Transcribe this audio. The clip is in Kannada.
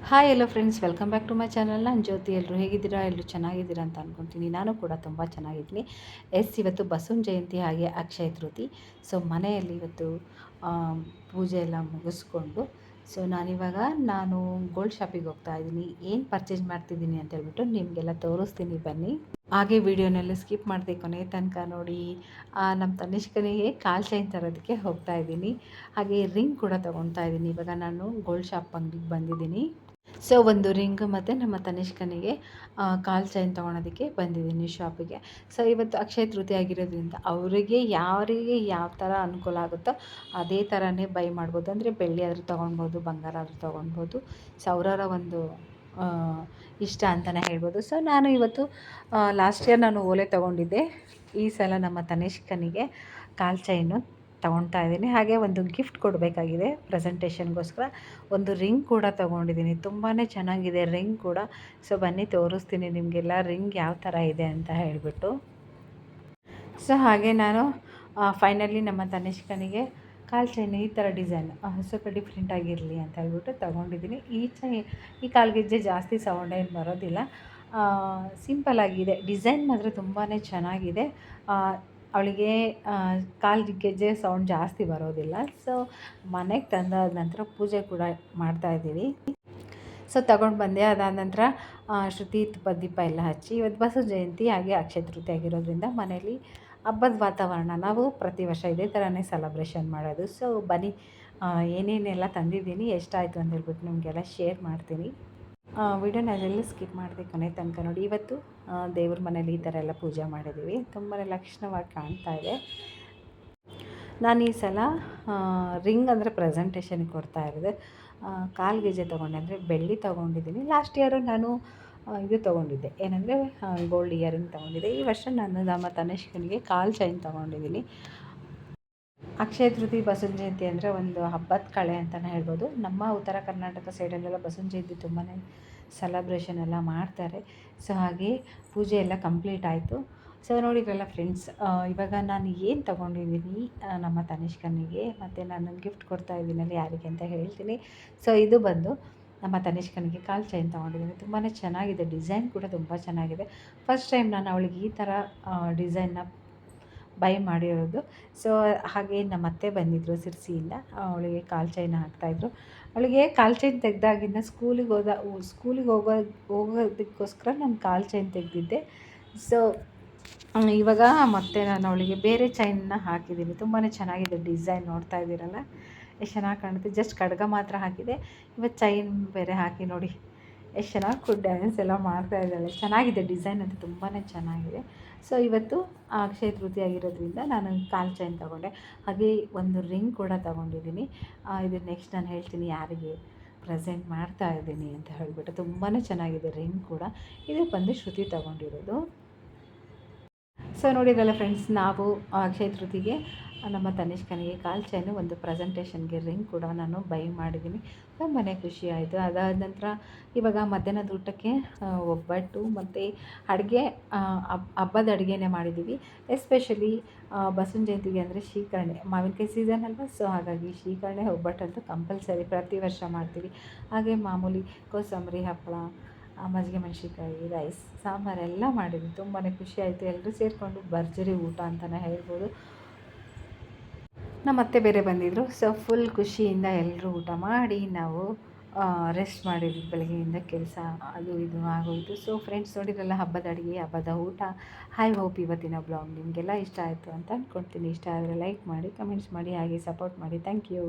Hi hello friends, welcome back to my channel. ನಾನು ಜ್ಯೋತಿ. ಎಲ್ಲರೂ ಹೇಗಿದ್ದೀರಾ? ಎಲ್ಲರೂ ಚೆನ್ನಾಗಿದ್ದೀರಾ ಅಂತ ಅಂದ್ಕೊತೀನಿ. ನಾನು ಕೂಡ ತುಂಬ ಚೆನ್ನಾಗಿದ್ದೀನಿ. ಇವತ್ತು ಬಸವನ ಜಯಂತಿ ಹಾಗೆ ಅಕ್ಷಯ ತೃತೀಯ. ಸೊ ಮನೆಯಲ್ಲಿ ಇವತ್ತು ಪೂಜೆ ಎಲ್ಲ ಮುಗಿಸ್ಕೊಂಡು ನಾನು ಗೋಲ್ಡ್ ಶಾಪಿಗೆ ಹೋಗ್ತಾ ಇದ್ದೀನಿ. ಏನು ಪರ್ಚೇಸ್ ಮಾಡ್ತಿದ್ದೀನಿ ಅಂತ ಹೇಳ್ಬಿಟ್ಟು ನಿಮಗೆಲ್ಲ ತೋರಿಸ್ತೀನಿ, ಬನ್ನಿ. ಹಾಗೆ ವಿಡಿಯೋನಲ್ಲಿ ಸ್ಕಿಪ್ ಮಾಡಿದೆ ಕೊನೆ ತನಕ ನೋಡಿ. ನಮ್ಮ ತನಿಷ್ಕನಿಗೆ ಕಾಲ್ ಚೈನ್ ತರೋದಕ್ಕೆ ಹೋಗ್ತಾ ಇದ್ದೀನಿ. ಹಾಗೆ ರಿಂಗ್ ಕೂಡ ತೊಗೊಳ್ತಾ ಇದ್ದೀನಿ. ಇವಾಗ ನಾನು ಗೋಲ್ಡ್ ಶಾಪ್ ಅಂಗಡಿಗೆ ಬಂದಿದ್ದೀನಿ. ಸೊ ಒಂದು ರಿಂಗ್ ಮತ್ತು ನಮ್ಮ ತನಿಷ್ಕನಿಗೆ ಕಾಲ್ ಚೈನ್ ತೊಗೊಳೋದಕ್ಕೆ ಬಂದಿದ್ದೀನಿ ಶಾಪಿಗೆ. ಸೊ ಇವತ್ತು ಅಕ್ಷಯ ತೃತೀಯ ಆಗಿರೋದ್ರಿಂದ ಅವರಿಗೆ ಯಾರಿಗೆ ಯಾವ ಥರ ಅನುಕೂಲ ಆಗುತ್ತೋ ಅದೇ ಥರನೇ ಬೈ ಮಾಡ್ಬೋದು. ಅಂದರೆ ಬೆಳ್ಳಿ ಆದರೂ ತೊಗೊಳ್ಬೋದು, ಬಂಗಾರ ಆದರೂ ತೊಗೊಳ್ಬೋದು. ಸೊ ಅವರವರ ಒಂದು ಇಷ್ಟ ಅಂತಲೇ ಹೇಳ್ಬೋದು. ಸೊ ನಾನು ಇವತ್ತು ಲಾಸ್ಟ್ ಇಯರ್ ನಾನು ಓಲೆ ತೊಗೊಂಡಿದ್ದೆ. ಈ ಸಲ ನಮ್ಮ ತನಿಷ್ಕನಿಗೆ ಕಾಲ್ ಚೈನು ತೊಗೊಳ್ತಾ ಇದ್ದೀನಿ. ಹಾಗೆ ಒಂದು ಗಿಫ್ಟ್ ಕೊಡಬೇಕಾಗಿದೆ ಪ್ರೆಸೆಂಟೇಷನ್ಗೋಸ್ಕರ. ಒಂದು ರಿಂಗ್ ಕೂಡ ತೊಗೊಂಡಿದ್ದೀನಿ. ತುಂಬಾ ಚೆನ್ನಾಗಿದೆ ರಿಂಗ್ ಕೂಡ. ಸೊ ಬನ್ನಿ ತೋರಿಸ್ತೀನಿ ನಿಮಗೆಲ್ಲ ರಿಂಗ್ ಯಾವ ಥರ ಇದೆ ಅಂತ ಹೇಳಿಬಿಟ್ಟು. ಸೊ ಹಾಗೆ ನಾನು ಫೈನಲಿ ನಮ್ಮ ತನಿಷ್ಕನಿಗೆ ಕಾಲ್ ಚೈನ್ ಈ ಥರ ಡಿಸೈನ್ ಸ್ವಲ್ಪ ಡಿಫ್ರೆಂಟಾಗಿರಲಿ ಅಂತ ಹೇಳ್ಬಿಟ್ಟು ತೊಗೊಂಡಿದ್ದೀನಿ. ಈ ಕಾಲ್ಗೆಜ್ಜೆ ಜಾಸ್ತಿ ಸೌಂಡ್ ಏನು ಬರೋದಿಲ್ಲ, ಸಿಂಪಲ್ಲಾಗಿದೆ. ಡಿಸೈನ್ ಮಾತ್ರ ತುಂಬಾ ಚೆನ್ನಾಗಿದೆ. ಅವಳಿಗೆ ಕಾಲು ಗೆಜ್ಜೆ ಸೌಂಡ್ ಜಾಸ್ತಿ ಬರೋದಿಲ್ಲ. ಸೊ ಮನೆಗೆ ತಂದಾದ ನಂತರ ಪೂಜೆ ಕೂಡ ಮಾಡ್ತಾಯಿದ್ದೀವಿ. ಸೊ ತಗೊಂಡು ಬಂದೆ. ಅದಾದ ನಂತರ ಶ್ರುತಿ ತುಪ್ಪದ ದೀಪ ಎಲ್ಲ ಹಚ್ಚಿ, ಇವತ್ತು ಬಸವ ಜಯಂತಿ ಹಾಗೆ ಅಕ್ಷಯ ತೃತೀಯ ಆಗಿರೋದ್ರಿಂದ ಮನೇಲಿ ಹಬ್ಬದ ವಾತಾವರಣ. ನಾವು ಪ್ರತಿ ವರ್ಷ ಇದೇ ಥರನೇ ಸೆಲೆಬ್ರೇಷನ್ ಮಾಡೋದು. ಸೊ ಬನ್ನಿ ಏನೇನೆಲ್ಲ ತಂದಿದ್ದೀನಿ, ಎಷ್ಟಾಯಿತು ಅಂತ ಹೇಳ್ಬಿಟ್ಟು ನಿಮಗೆಲ್ಲ ಶೇರ್ ಮಾಡ್ತೀನಿ. ವಿಡಿಯೋನೆಲ್ಲ ಸ್ಕಿಪ್ ಮಾಡಿದೆ ಕೊನೆ ತನಕ ನೋಡಿ. ಇವತ್ತು ದೇವ್ರ ಮನೇಲಿ ಈ ಥರ ಎಲ್ಲ ಪೂಜೆ ಮಾಡಿದ್ದೀವಿ. ತುಂಬಾ ಲಕ್ಷಣವಾಗಿ ಕಾಣ್ತಾ ಇದೆ. ನಾನು ಈ ಸಲ ರಿಂಗ್ ಅಂದರೆ ಪ್ರೆಸೆಂಟೇಷನ್ಗೆ ಕೊಡ್ತಾ ಇರೋದು. ಕಾಲು ಗೆಜ್ಜೆ ತೊಗೊಂಡೆ, ಅಂದರೆ ಬೆಳ್ಳಿ ತೊಗೊಂಡಿದ್ದೀನಿ. ಲಾಸ್ಟ್ ಇಯರು ನಾನು ಇದು ತೊಗೊಂಡಿದ್ದೆ, ಏನಂದರೆ ಗೋಲ್ಡ್ ಇಯರಿಂಗ್ ತೊಗೊಂಡಿದ್ದೆ. ಈ ವರ್ಷ ನಾನು ನಮ್ಮ ತನಿಷ್ಕನಿಗೆ ಕಾಲ್ ಚೈನ್ ತೊಗೊಂಡಿದ್ದೀನಿ. ಅಕ್ಷಯ ತೃತೀಯ ಬಸವನ ಜಯಂತಿ ಅಂದರೆ ಒಂದು ಹಬ್ಬದ ಕಳೆ ಅಂತಲೇ ಹೇಳ್ಬೋದು. ನಮ್ಮ ಉತ್ತರ ಕರ್ನಾಟಕ ಸೈಡಲ್ಲೆಲ್ಲ ಬಸವನ ಜಯಂತಿ ತುಂಬಾ ಸೆಲೆಬ್ರೇಷನ್ ಎಲ್ಲ ಮಾಡ್ತಾರೆ. ಸೊ ಹಾಗೆ ಪೂಜೆ ಎಲ್ಲ ಕಂಪ್ಲೀಟ್ ಆಯಿತು. ಸೊ ನೋಡಿದ್ರಲ್ಲ ಫ್ರೆಂಡ್ಸ್, ಇವಾಗ ನಾನು ಏನು ತೊಗೊಂಡಿದ್ದೀನಿ ನಮ್ಮ ತನಿಷ್ಕನಿಗೆ, ಮತ್ತು ನಾನು ಗಿಫ್ಟ್ ಕೊಡ್ತಾ ಇದ್ದೀನಲ್ಲ ಯಾರಿಗೆ ಅಂತ ಹೇಳ್ತೀನಿ. ಸೊ ಇದು ಬಂದು ನಮ್ಮ ತನಿಷ್ಕನಿಗೆ ಕಾಲ್ ಚೈನ್ ತೊಗೊಂಡಿದ್ದೀನಿ. ತುಂಬಾ ಚೆನ್ನಾಗಿದೆ, ಡಿಸೈನ್ ಕೂಡ ತುಂಬ ಚೆನ್ನಾಗಿದೆ. ಫಸ್ಟ್ ಟೈಮ್ ನಾನು ಅವಳಿಗೆ ಈ ಥರ ಡಿಸೈನ್ನ ಬೈ ಮಾಡಿರೋದು. ಸೊ ಹಾಗೆ ನಮ್ಮ ಅತ್ತೆ ಬಂದಿದ್ದರು ಸಿರ್ಸಿಯಿಂದ, ಅವಳಿಗೆ ಕಾಲ್ ಚೈನ್ ಹಾಕ್ತಾಯಿದ್ರು. ಅವಳಿಗೆ ಕಾಲ್ ಚೈನ್ ತೆಗೆದಾಗಿಂದ ಸ್ಕೂಲಿಗೆ ಹೋಗೋದಕ್ಕೋಸ್ಕರ ನಾನು ಕಾಲ್ ಚೈನ್ ತೆಗೆದಿದ್ದೆ. ಸೊ ಇವಾಗ ಮತ್ತೆ ನಾನು ಅವಳಿಗೆ ಬೇರೆ ಚೈನ್ನ ಹಾಕಿದ್ದೀನಿ. ತುಂಬಾ ಚೆನ್ನಾಗಿದೆ ಡಿಸೈನ್, ನೋಡ್ತಾ ಇದ್ದೀರಲ್ಲ ಎಷ್ಟು ಚೆನ್ನಾಗಿ ಕಾಣುತ್ತೆ. ಜಸ್ಟ್ ಕಡ್ಗ ಮಾತ್ರ ಹಾಕಿದೆ, ಇವತ್ತು ಚೈನ್ ಬೇರೆ ಹಾಕಿ ನೋಡಿ ಎಷ್ಟು ಚೆನ್ನಾಗಿ ಡ್ಯಾನ್ಸ್ ಎಲ್ಲ ಮಾಡ್ತಾ ಇದ್ದಾಳೆ. ಚೆನ್ನಾಗಿದೆ ಡಿಸೈನ್ ಅಂತ, ತುಂಬಾ ಚೆನ್ನಾಗಿದೆ. ಸೊ ಇವತ್ತು ಅಕ್ಷಯ ತೃತೀಯ ಆಗಿರೋದ್ರಿಂದ ನಾನು ಕಾಲ್ ಚೈನ್ ತೊಗೊಂಡೆ. ಹಾಗೆ ಒಂದು ರಿಂಗ್ ಕೂಡ ತೊಗೊಂಡಿದ್ದೀನಿ. ಇದು ನೆಕ್ಸ್ಟ್ ನಾನು ಹೇಳ್ತೀನಿ ಯಾರಿಗೆ ಪ್ರೆಸೆಂಟ್ ಮಾಡ್ತಾ ಇದ್ದೀನಿ ಅಂತ ಹೇಳಿಬಿಟ್ಟು. ತುಂಬಾ ಚೆನ್ನಾಗಿದೆ ರಿಂಗ್ ಕೂಡ. ಇದು ಬಂದು ಶ್ರುತಿ ತೊಗೊಂಡಿರೋದು. ಸೊ ನೋಡಿದ್ರಲ್ಲ ಫ್ರೆಂಡ್ಸ್, ನಾವು ಅಕ್ಷಯ ತೃತೀಯಗೆ ನಮ್ಮ ತನಿಷ್ಕನಿಗೆ ಕಾಲ್ ಚೈನು, ಒಂದು ಪ್ರೆಸೆಂಟೇಷನ್ಗೆ ರಿಂಗ್ ಕೂಡ ನಾನು ಬೈ ಮಾಡಿದ್ದೀನಿ. ತುಂಬಾ ಖುಷಿ ಆಯಿತು. ಅದಾದ ನಂತರ ಇವಾಗ ಮಧ್ಯಾಹ್ನದ ಊಟಕ್ಕೆ ಒಬ್ಬಟ್ಟು ಮತ್ತು ಅಡುಗೆ, ಹಬ್ಬದ ಅಡುಗೆನೇ ಮಾಡಿದ್ದೀವಿ. ಎಸ್ಪೆಷಲಿ ಬಸವನ ಜಯಂತಿಗೆ ಅಂದರೆ ಶ್ರೀಕರಣೆ, ಮಾವಿನಕಾಯಿ ಸೀಸನ್ ಅಲ್ವಾ. ಸೊ ಹಾಗಾಗಿ ಶ್ರೀಕರಣೆ ಒಬ್ಬಟ್ಟಂತೂ ಕಂಪಲ್ಸರಿ ಪ್ರತಿ ವರ್ಷ ಮಾಡ್ತೀವಿ. ಹಾಗೆ ಮಾಮೂಲಿ ಕೋಸಂಬರಿ, ಹಪ್ಪಳ, ಮಜ್ಜಿಗೆ ಮೆಣಸಿನ್ಕಾಯಿ, ರೈಸ್, ಸಾಂಬಾರೆಲ್ಲ ಮಾಡಿದ್ವಿ. ತುಂಬಾ ಖುಷಿ ಆಯಿತು. ಎಲ್ಲರೂ ಸೇರಿಕೊಂಡು ಭರ್ಜರಿ ಊಟ ಅಂತಲೇ ಹೇಳ್ಬೋದು. ನಮ್ಮ ಅತ್ತೆ ಬೇರೆ ಬಂದಿದ್ದರು. ಸೊ ಫುಲ್ ಖುಷಿಯಿಂದ ಎಲ್ಲರೂ ಊಟ ಮಾಡಿ ನಾವು ರೆಸ್ಟ್ ಮಾಡಿದ್ವಿ. ಬೆಳಗ್ಗೆಯಿಂದ ಕೆಲಸ ಅದು ಇದು ಆಗೋಯಿತು. ಸೊ ಫ್ರೆಂಡ್ಸ್ ನೋಡಿದ್ರಲ್ಲ ಹಬ್ಬದ ಅಡುಗೆ, ಹಬ್ಬದ ಊಟ. ಐ ಹೋಪ್ ಇವತ್ತಿನ ಬ್ಲಾಗ್ ನಿಮಗೆಲ್ಲ ಇಷ್ಟ ಆಯಿತು ಅಂತ ಅಂದ್ಕೊಳ್ತೀನಿ. ಇಷ್ಟ ಆದರೆ ಲೈಕ್ ಮಾಡಿ, ಕಮೆಂಟ್ಸ್ ಮಾಡಿ, ಹಾಗೆ ಸಪೋರ್ಟ್ ಮಾಡಿ. Thank you.